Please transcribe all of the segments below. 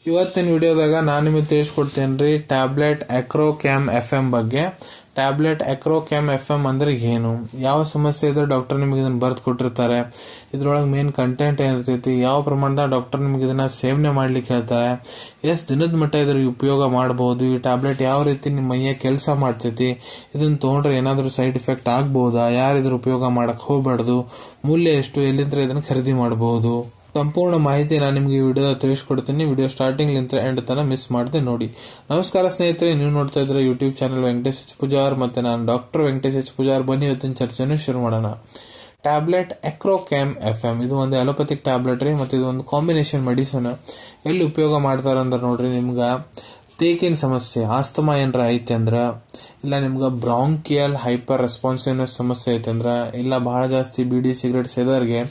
ಇವತ್ತಿನ ವಿಡಿಯೋದಾಗ ನಾನು ನಿಮಗೆ ತಿಳಿಸ್ಕೊಡ್ತೇನೆ ರೀ ಟ್ಯಾಬ್ಲೆಟ್ ಅಕ್ರೋಕ್ಯಾಮ್ FM ಬಗ್ಗೆ. ಟ್ಯಾಬ್ಲೆಟ್ ಅಕ್ರೋಕ್ಯಾಮ್ FM ಅಂದ್ರೆ ಏನು, ಯಾವ ಸಮಸ್ಯೆ ಇದ್ರೆ ಡಾಕ್ಟರ್ ನಿಮಗೆ ಇದನ್ನ ಬರ್ದು ಕೊಟ್ಟಿರ್ತಾರೆ, ಇದ್ರೊಳಗೆ ಮೇನ್ ಕಂಟೆಂಟ್ ಏನಿರ್ತೈತಿ, ಯಾವ ಪ್ರಮಾಣದಾಗ ಡಾಕ್ಟರ್ ನಿಮಗೆ ಇದನ್ನ ಸೇವನೆ ಮಾಡ್ಲಿಕ್ಕೆ ಹೇಳ್ತಾರೆ, ಎಷ್ಟು ದಿನದ ಮಟ್ಟ ಇದ್ರ ಉಪಯೋಗ ಮಾಡಬಹುದು, ಈ ಟ್ಯಾಬ್ಲೆಟ್ ಯಾವ ರೀತಿ ನಿಮ್ಮ ಮೈಯ ಕೆಲಸ ಮಾಡ್ತೈತಿ, ಇದನ್ನ ತಗೊಂಡ್ರೆ ಏನಾದರೂ ಸೈಡ್ ಎಫೆಕ್ಟ್ ಆಗ್ಬಹುದಾ, ಯಾರು ಇದ್ರ ಉಪಯೋಗ ಮಾಡಕ್ ಹೋಗ್ಬಾರ್ದು, ಮೂಲ್ಯ ಎಷ್ಟು, ಎಲ್ಲಿಂದ ಇದನ್ನ ಖರೀದಿ ಮಾಡಬಹುದು, ಸಂಪೂರ್ಣ ಮಾಹಿತಿ ನಾನು ನಿಮಗೆ ಈ ವಿಡಿಯೋ ತಿಳಿಸ್ಕೊಡ್ತೀನಿ. ವಿಡಿಯೋ ಸ್ಟಾರ್ಟಿಂಗ್ ಲಿಂದ ಎಂಡ್ ತನಕ ಮಿಸ್ ಮಾಡದೆ ನೋಡಿ. ನಮಸ್ಕಾರ ಸ್ನೇಹಿತರೆ, ನೀವು ನೋಡ್ತಾ ಇದ್ರೆ YouTube channel Venkatesh H Pujar, ಮತ್ತೆ ನಾನು ಡಾಕ್ಟರ್ ವೆಂಕಟೇಶ್ ಎಚ್ ಪೂಜಾರ್. ಬನ್ನಿ ಇವತ್ತಿನ ಚರ್ಚೆಯನ್ನು ಶುರು ಮಾಡೋಣ. ಟ್ಯಾಬ್ಲೆಟ್ ಅಕ್ರೋಕ್ಯಾಮ್ FM ಇದು ಒಂದು ಅಲೋಪತಿಕ್ ಟ್ಯಾಬ್ಲೆಟ್ ರೀ, ಮತ್ತೆ ಇದು ಒಂದು ಕಾಂಬಿನೇಷನ್ ಮೆಡಿಸಿನ್. ಎಲ್ಲಿ ಉಪಯೋಗ ಮಾಡ್ತಾರ ಅಂದ್ರೆ ನೋಡ್ರಿ, ನಿಮ್ಗ ತೇಕಿನ ಸಮಸ್ಯೆ, ಆಸ್ತಮಾ ಏನ್ರ ಐತೆ ಅಂದ್ರ, ಇಲ್ಲ ನಿಮ್ಗೆ ಬ್ರಾಂಕಿಯಲ್ ಹೈಪರ್ ರೆಸ್ಪಾನ್ಸಿವ್ನೆಸ್ ಸಮಸ್ಯೆ ಐತೆ ಅಂದ್ರ, ಇಲ್ಲ ಬಹಳ ಜಾಸ್ತಿ ಬಿಡಿ ಸಿಗರೇಟ್ ಸೇದೋರಿಗೆ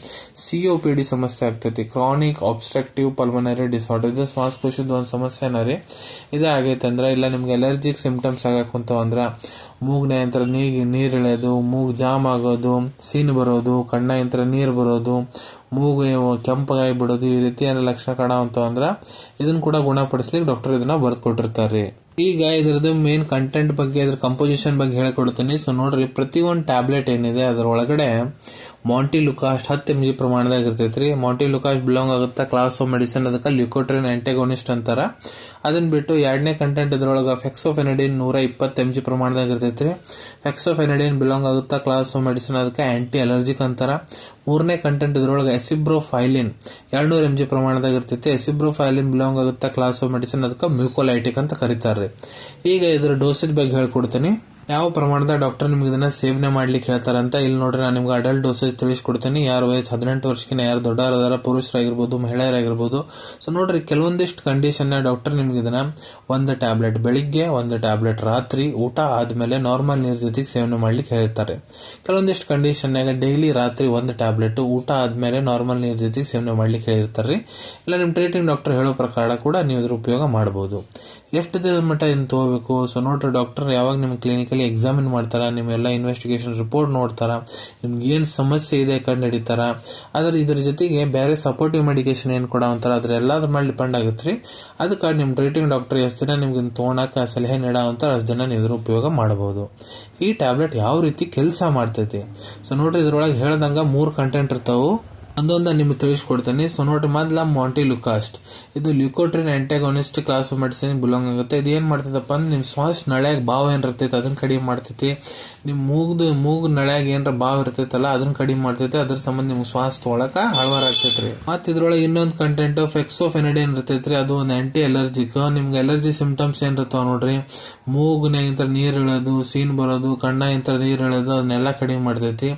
COPD ಸಮಸ್ಯೆ ಆಗ್ತೈತಿ, ಕ್ರಾನಿಕ್ ಆಬ್ಸ್ಟ್ರಕ್ಟಿವ್ ಪಲ್ಮನರಿ ಡಿಸಾರ್ಡರ್, ಇದು ಶ್ವಾಸಕೋಶದ ಒಂದು ಸಮಸ್ಯೆನ ರೀ, ಇದಾಗೈತೆ ಅಂದ್ರ, ಇಲ್ಲ ನಿಮ್ಗೆ ಅಲರ್ಜಿಕ್ ಸಿಂಪ್ಟಮ್ಸ್ ಆಗಕ್ ಕುಂತಾವ ಅಂದ್ರ, ಮೂಗ್ನ ಯಂತ್ರ ನೀರ್ ಇಳಿಯೋದು, ಮೂಗ್ ಜಾಮ್ ಆಗೋದು, ಸೀನ್ ಬರೋದು, ಕಣ್ಣ ಯಂತ್ರ ನೀರ್ ಬರೋದು, ಮೂಗು ಕೆಂಪಗಾಯಿ ಬಿಡೋದು, ಈ ರೀತಿ ಏನಾರ ಲಕ್ಷಣ ಕಾಣವಂತ ಅಂದ್ರ ಇದನ್ನ ಕೂಡ ಗುಣಪಡಿಸ್ಲಿಕ್ಕೆ ಡಾಕ್ಟರ್ ಇದನ್ನ ಬರ್ದ್ ಕೊಟ್ಟಿರ್ತಾರ್ರಿ. ಈಗ ಇದ್ರದ್ದು ಮೇನ್ ಕಂಟೆಂಟ್ ಬಗ್ಗೆ, ಇದ್ರ ಕಂಪೋಸಿಷನ್ ಬಗ್ಗೆ ಹೇಳ್ಕೊಡ್ತೀನಿ. ಸೊ ನೋಡ್ರಿ, ಪ್ರತಿ ಒಂದು ಟ್ಯಾಬ್ಲೆಟ್ ಏನಿದೆ ಅದ್ರ ಒಳಗಡೆ ಮಾಂಟಿಲುಕಾಸ್ಟ್ 10 mg ಪ್ರಮಾಣದಾಗ ಇರ್ತೈತ್ರಿ. ಮಾಂಟಿಲುಕಾಸ್ಟ್ ಬಿಲಾಂಗ್ ಆಗುತ್ತಾ ಕ್ಲಾಸ್ ಆಫ್ ಮೆಡಿಸಿನ್, ಅದಕ್ಕೆ ಲ್ಯೂಕೋಟ್ರಿನ್ ಆಂಟಾಗೋನಿಸ್ಟ್ ಅಂತಾರ. ಅದನ್ನ ಬಿಟ್ಟು ಎರಡನೇ ಕಂಟೆಂಟ್ ಇದ್ರೊಳಗ ಫೆಕ್ಸೋಫೆನಡಿನ್ 120 mg ಪ್ರಮಾಣದಾಗ ಇರ್ತೈತ್ರಿ. ಫೆಕ್ಸೋಫೆನಡಿನ್ ಬಿಲಾಂಗ್ ಆಗುತ್ತಾ ಕ್ಲಾಸ್ ಆಫ್ ಮೆಡಿಸಿನ್, ಅದಕ್ಕೆ ಆಂಟಿ ಅಲರ್ಜಿಕ್ ಅಂತಾರ. ಮೂರನೇ ಕಂಟೆಂಟ್ ಇದ್ರೊಳಗೆ ಎಸಿಬ್ರೋಫೈಲಿನ್ 200 mg ಪ್ರಮಾಣದಾಗ ಇರ್ತೈತಿ. ಎಸಿಬ್ರೋಫೈಲಿನ್ ಬಿಲಾಂಗ್ ಆಗುತ್ತಾ ಕ್ಲಾಸ್ ಆಫ್ ಮೆಡಿಸಿನ್, ಅದಕ್ಕೆ ಮ್ಯೂಕೋಲೈಟಿಕ್ ಅಂತ ಕರೀತಾರ್ರಿ. ಈಗ ಇದ್ರ ಡೋಸೇಜ್ ಬಗ್ಗೆ ಹೇಳ್ಕೊಡ್ತೀನಿ, ಯಾವ ಪ್ರಮಾಣದ ಡಾಕ್ಟರ್ ನಿಮ್ಗೆ ಇದನ್ನ ಸೇವನೆ ಮಾಡ್ಲಿಕ್ಕೆ ಹೇಳ್ತಾರಂತ. ಇಲ್ಲಿ ನೋಡ್ರಿ, ನಾನು ನಿಮ್ಗೆ ಅಡಲ್ಟ್ ಡೋಸೇಜ್ ತಿಳಿಸ್ಕೊಡ್ತೀನಿ. ಯಾರು ವಯಸ್ಸು 18 ವರ್ಷಕ್ಕಿಂತ ಯಾರು ದೊಡ್ಡವರಾದಾರ, ಪುರುಷರಾಗಿರ್ಬೋದು, ಮಹಿಳೆಯರಾಗಿರ್ಬೋದು. ಸೊ ನೋಡ್ರಿ, ಕೆಲವೊಂದಿಷ್ಟು ಕಂಡೀಷನ್ ಡಾಕ್ಟರ್ ನಿಮ್ಗೆ ಇದನ್ನ ಒಂದು ಟ್ಯಾಬ್ಲೆಟ್ ಬೆಳಿಗ್ಗೆ, ಒಂದು ಟ್ಯಾಬ್ಲೆಟ್ ರಾತ್ರಿ ಊಟ ಆದ್ಮೇಲೆ ನಾರ್ಮಲ್ ನೀರ್ ಜೊತೆಗೆ ಸೇವನೆ ಮಾಡ್ಲಿಕ್ಕೆ ಹೇಳ್ತಾರೆ. ಕೆಲವೊಂದಿಷ್ಟು ಕಂಡೀಷನ್ನಾಗ ಡೈಲಿ ರಾತ್ರಿ ಒಂದು ಟ್ಯಾಬ್ಲೆಟ್, ಊಟ ಆದ್ಮೇಲೆ ನಾರ್ಮಲ್ ನೀರ್ ಜೊತೆಗೆ ಸೇವನೆ ಮಾಡ್ಲಿಕ್ಕೆ ಹೇಳಿರ್ತಾರ್ರಿ. ಇಲ್ಲ ನಿಮ್ ಟ್ರೀಟಿಂಗ್ ಡಾಕ್ಟರ್ ಹೇಳೋ ಪ್ರಕಾರ ಕೂಡ ನೀವು ಇದ್ರ ಉಪಯೋಗ ಮಾಡಬಹುದು. ಎಷ್ಟು ದಿನದ ಮಟ್ಟ ಇದನ್ನ ತಗೋಬೇಕು? ಸೊ ನೋಡ್ರಿ, ಡಾಕ್ಟರ್ ಯಾವಾಗ ನಿಮ್ ಕ್ಲಿನಿಕಲ್ಲಿ ಎಕ್ಸಾಮಿನ್ ಮಾಡ್ತಾರ, ನಿಮ್ಮೆಲ್ಲ ಇನ್ವೆಸ್ಟಿಗೇಷನ್ ರಿಪೋರ್ಟ್ ನೋಡ್ತಾರ, ನಿಮ್ಗೆ ಏನ್ ಸಮಸ್ಯೆ ಇದೆ ಕಂಡು ಹಿಡಿತಾರ. ಆದ್ರೆ ಇದ್ರ ಜೊತೆಗೆ ಬೇರೆ ಸಪೋರ್ಟಿವ್ ಮೆಡಿಕೇಶನ್ ಏನ್ ಕೊಡ ಅಂತಾರ, ಅದ್ರ ಎಲ್ಲದ್ರ ಮೇಲೆ ಡಿಪೆಂಡ್ ಆಗುತ್ತೆ. ಅದಕ್ಕೆ ನಿಮ್ ಟ್ರೀಟಿಂಗ್ ಡಾಕ್ಟರ್ ಎಷ್ಟು ದಿನ ನಿಮ್ಗೆ ತಗೊಳಕ ಸಲಹೆ ನೀಡಾವಂತಾರ ಅಷ್ಟು ದಿನ ನೀವು ಇದ್ರ ಉಪಯೋಗ ಮಾಡಬಹುದು. ಈ ಟ್ಯಾಬ್ಲೆಟ್ ಯಾವ ರೀತಿ ಕೆಲಸ ಮಾಡ್ತೈತಿ? ಸೊ ನೋಡ್ರಿ, ಇದ್ರೊಳಗೆ ಹೇಳ್ದಂಗ 3 ಕಂಟೆಂಟ್ ಇರ್ತಾವು, ಒಂದೊಂದ ನಿಮ್ಗೆ ತಿಳಿಸ್ಕೊಡ್ತೀನಿ. ಸೊ ನೋಡ್ರಿ, ಮೊದ್ಲ ಮಾಂಟಿಲುಕಾಸ್ಟ್, ಇದು ಲ್ಯೂಕೋಟ್ರಿನ್ ಆಂಟಾಗೋನಿಸ್ಟ್ ಕ್ಲಾಸ್ ಆಫ್ ಮೆಡಿಸಿನ್ ಬಿಲಾಂಗ್ ಆಗುತ್ತೆ. ಇದು ಏನ್ ಮಾಡ್ತೈತಪ್ಪ ಅಂದ್ರೆ, ನಿಮ್ ಶ್ವಾಸ ನಳ್ಯಾಗ ಬಾವ್ ಏನ್ ಇರ್ತೈತಿ ಅದನ್ನ ಕಡಿಮೆ ಮಾಡ್ತೈತಿ. ನಿಮ್ ಮೂಗ್ ನಳ್ಯಾಗ ಏನ್ರ ಬಾವ್ ಇರ್ತೈತಲ್ಲ ಅದನ್ನ ಕಡಿಮೆ ಮಾಡ್ತೈತಿ. ಅದ್ರ ಸಂಬಂಧ ನಿಮ್ಗೆ ಶ್ವಾಸ ತೊಗೊಳಕ ಹಳವಾರ ಆಗ್ತೈತ್ರಿ. ಮತ್ ಇದ್ರೊಳಗೆ ಇನ್ನೊಂದು ಕಂಟೆಂಟ್ ಫೆಕ್ಸೋಫೆನಡಿನ್ ಇರ್ತೈತ್ರಿ, ಅದು ಒಂದು ಆಂಟಿ ಅಲರ್ಜಿಕ್. ನಿಮ್ಗೆ ಅಲರ್ಜಿ ಸಿಂಪ್ಟಮ್ಸ್ ಏನ್ ಇರ್ತಾವ ನೋಡ್ರಿ, ಮೂಗ್ನಾಗಿಂತ ನೀರ್ ಇಳೋದು, ಸೀನ್ ಬರೋದು, ಕಣ್ಣಾಗಿಂತ ನೀರ್ ಇಳೋದು, ಅದನ್ನೆಲ್ಲ ಕಡಿಮೆ ಮಾಡ್ತೈತಿ.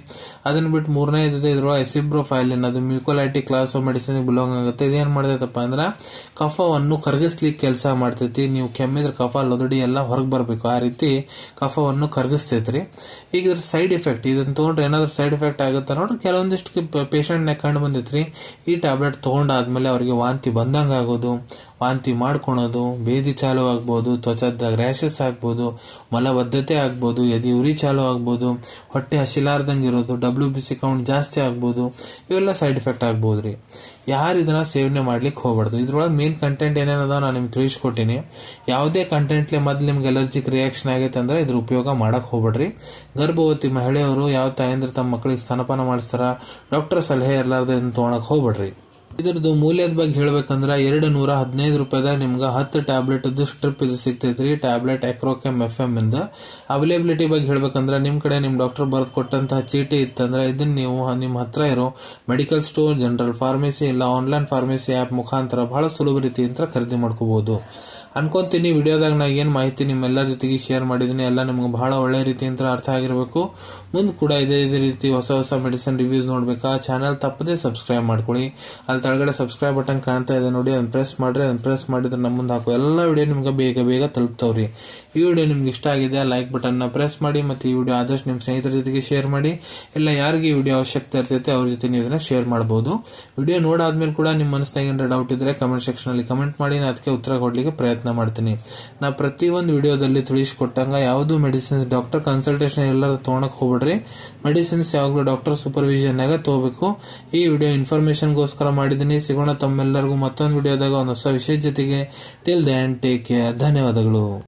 ಅದನ್ನ ಬಿಟ್ಟು ಮೂರನೇ ಇದ್ರೊಳಗೆ ಎಸಿಬ್ರೋಫೈಲಿನ್, ಅದು ಮ್ಯೂಕೋಲೈಟಿಕ್ ಕ್ಲಾಸ್ ಆಫ್ ಮೆಡಿಸಿನ್ ಬಿಲಾಂಗ್ ಆಗುತ್ತೆ. ಇದೇನ್ ಮಾಡ್ತೈತಪ್ಪ ಅಂದ್ರ ಕಫವನ್ನು ಕರಗಿಸ್ಲಿಕ್ಕೆ ಕೆಲಸ ಮಾಡ್ತೈತಿ. ನೀವು ಕೆಮ್ಮಿದ್ರೆ ಕಫ ಲೊದಡಿ ಎಲ್ಲ ಹೊರಗೆ ಬರ್ಬೇಕು, ಆ ರೀತಿ ಕಫವನ್ನು ಕರಗಿಸ್ತೈತ್ರಿ. ಈಗ ಇದ್ರ ಸೈಡ್ ಎಫೆಕ್ಟ್, ಇದನ್ನ ತಗೊಂಡ್ರೆ ಏನಾದ್ರು ಸೈಡ್ ಎಫೆಕ್ಟ್ ಆಗುತ್ತೆ ನೋಡ್ರಿ. ಕೆಲವೊಂದಿಷ್ಟು ಪೇಷಂಟ್ ನ ಕಂಡು ಬಂದಿತ್ರಿ, ಈ ಟ್ಯಾಬ್ಲೆಟ್ ತಗೊಂಡಾದ್ಮೇಲೆ ಅವ್ರಿಗೆ ವಾಂತಿ ಬಂದಂಗ ಆಗೋದು, ವಾಂತಿ ಮಾಡ್ಕೊಳೋದು, ಬೇದಿ ಚಾಲು ಆಗ್ಬೋದು, ತ್ವಚದ ರ್ಯಾಶಸ್ ಆಗ್ಬೋದು, ಮಲಬದ್ಧತೆ ಆಗ್ಬೋದು, ಎದೆ ಉರಿ ಚಾಲು ಆಗ್ಬೋದು, ಹೊಟ್ಟೆ ಹಸಿಲಾರ್ದಂಗೆ ಇರೋದು, WBC ಕೌಂಟ್ ಜಾಸ್ತಿ ಆಗ್ಬೋದು, ಇವೆಲ್ಲ ಸೈಡ್ ಎಫೆಕ್ಟ್ ಆಗ್ಬೋದ್ರಿ. ಯಾರು ಇದನ್ನ ಸೇವನೆ ಮಾಡ್ಲಿಕ್ಕೆ ಹೋಗ್ಬಾರ್ದು. ಇದ್ರೊಳಗೆ ಮೇನ್ ಕಂಟೆಂಟ್ ಏನೇನದ ನಾನು ನಿಮ್ಗೆ ತಿಳಿಸ್ಕೊಟ್ಟಿನಿ. ಯಾವುದೇ ಕಂಟೆಂಟ್ಲಿ ಮೊದ್ಲು ನಿಮ್ಗೆ ಅಲರ್ಜಿಕ್ ರಿಯಾಕ್ಷನ್ ಆಗೈತೆ ಅಂದ್ರೆ ಇದ್ರ ಉಪಯೋಗ ಮಾಡಕ್ ಹೋಗ್ಬೇಡ್ರಿ. ಗರ್ಭವತಿ ಮಹಿಳೆಯರು, ಯಾವ ತಾಯಂದ್ರೆ ತಮ್ಮ ಮಕ್ಕಳಿಗೆ ಸ್ತನಪಾನ ಮಾಡಿಸ್ತಾರ, ಡಾಕ್ಟರ್ ಸಲಹೆ ಇರ್ಲಾರ್ದೆ ಇದನ್ನ ತಗೊಳಕ್ ಹೋಗ್ಬೇಡ್ರಿ. ಇದ್ರದ್ದು ಮೂಲ್ಯದ ಬಗ್ಗೆ ಹೇಳ್ಬೇಕಂದ್ರ 215 ರೂಪಾಯಿದಾಗ ನಿಮ್ಗೆ 10 ಟ್ಯಾಬ್ಲೆಟ್ ಸ್ಟ್ರಿಪ್ ಇದು ಸಿಗ್ತೈತ್ರಿ. ಟ್ಯಾಬ್ಲೆಟ್ ಅಕ್ರೋಕ್ಯಾಮ್ FM ಇಂದ ಅವೈಲೇಬಿಲಿಟಿ ಬಗ್ಗೆ ಹೇಳ್ಬೇಕಂದ್ರ, ನಿಮ್ ಕಡೆ ನಿಮ್ ಡಾಕ್ಟರ್ ಬರ್ದ್ ಕೊಟ್ಟಂತಹ ಚೀಟಿ ಇತ್ತಂದ್ರೆ ಇದನ್ನ ನೀವು ನಿಮ್ ಹತ್ರ ಇರೋ ಮೆಡಿಕಲ್ ಸ್ಟೋರ್, ಜನರಲ್ ಫಾರ್ಮಸಿ, ಇಲ್ಲ ಆನ್ಲೈನ್ ಫಾರ್ಮಸಿ ಆಪ್ ಮುಖಾಂತರ ಬಹಳ ಸುಲಭ ರೀತಿಯಿಂದ ಖರೀದಿ ಮಾಡ್ಕೋಬಹುದು ಅನ್ಕೊಂತೀನಿ. ವಿಡಿಯೋದಾಗ ನಾ ಏನ್ ಮಾಹಿತಿ ನಿಮ್ಮೆಲ್ಲರ ಜೊತೆಗೆ ಶೇರ್ ಮಾಡಿದೀನಿ ಎಲ್ಲ ನಿಮ್ಗೆ ಬಹಳ ಒಳ್ಳೆ ರೀತಿಯಿಂದ ಅರ್ಥ ಆಗಿರ್ಬೇಕು. ಮುಂದೆ ಕೂಡ ಇದೇ ರೀತಿ ಹೊಸ ಮೆಡಿಸಿನ್ ರಿವ್ಯೂಸ್ ನೋಡ್ಬೇಕಾ, ಚಾನಲ್ ತಪ್ಪದೆ ಸಬ್ಸ್ಕ್ರೈಬ್ ಮಾಡ್ಕೊಳ್ಳಿ. ಅಲ್ಲಿ ಕೆಳಗಡೆ ಸಬ್ಸ್ಕ್ರೈಬ್ ಬಟನ್ ಕಾಣ್ತಾ ಇದೆ ನೋಡಿ, ಅದನ್ನ ಪ್ರೆಸ್ ಮಾಡ್ರಿ. ಅದನ್ನ ಪ್ರೆಸ್ ಮಾಡಿದ್ರೆ ನಮ್ಮ ಮುಂದೆ ಹಾಕೋ ಎಲ್ಲ ವಿಡಿಯೋ ನಿಮ್ಗೆ ಬೇಗ ತಲುಪ್ತಾವ್ರಿ. ಈ ವಿಡಿಯೋ ನಿಮ್ಗೆ ಇಷ್ಟ ಆಗಿದೆ, ಲೈಕ್ ಬಟನ್ ನ ಪ್ರೆಸ್ ಮಾಡಿ, ಮತ್ತೆ ಈ ವಿಡಿಯೋ ಆದಷ್ಟು ನಿಮ್ ಸ್ನೇಹಿತರ ಜೊತೆಗೆ ಶೇರ್ ಮಾಡಿ. ಇಲ್ಲ ಯಾರಿಗೆ ಈ ವಿಡಿಯೋ ಅವಶ್ಯಕತೆ ಇರ್ತೈತೆ ಅವ್ರ ಜೊತೆ ನೀವು ಇದನ್ನ ಶೇರ್ ಮಾಡಬಹುದು. ವಿಡಿಯೋ ನೋಡಾದ್ಮೇಲೆ ಕೂಡ ನಿಮ್ ಮನಸ್ಸಿನಾಗ ಏನಾರ ಡೌಟ್ ಇದ್ರೆ ಕಮೆಂಟ್ ಸೆಕ್ಷನ್ ಅಲ್ಲಿ ಕಮೆಂಟ್ ಮಾಡಿ, ನಾನು ಅದಕ್ಕೆ ಉತ್ತರ ಕೊಡ್ಲಿಕ್ಕೆ ಪ್ರಯತ್ನ ಪ್ರಯತ್ನ ಮಾಡ್ತೀನಿ. ನಾ ಪ್ರತಿಯೊಂದು ವಿಡಿಯೋದಲ್ಲಿ ತಿಳಿಸ್ಕೊಟ್ಟಂಗ ಯಾವುದು ಮೆಡಿಸಿನ್ಸ್ ಡಾಕ್ಟರ್ ಕನ್ಸಲ್ಟೇಷನ್ ಎಲ್ಲರೂ ತೊಗೊಳಕ್ ಹೋಗ್ಬಿಡ್ರಿ. ಮೆಡಿಸಿನ್ಸ್ ಯಾವಾಗಲೂ ಡಾಕ್ಟರ್ ಸೂಪರ್ವಿಷನ್ನಾಗ ತಗೋಬೇಕು. ಈ ವಿಡಿಯೋ ಇನ್ಫಾರ್ಮೇಶನ್ಗೋಸ್ಕರ ಮಾಡಿದ್ದೀನಿ. ಸಿಗೋಣ ತಮ್ಮೆಲ್ಲರಿಗೂ ಮತ್ತೊಂದು ವಿಡಿಯೋದಾಗ ಒಂದು ಹೊಸ ವಿಷಯ ಜೊತೆಗೆ. Till then take care. ಧನ್ಯವಾದಗಳು.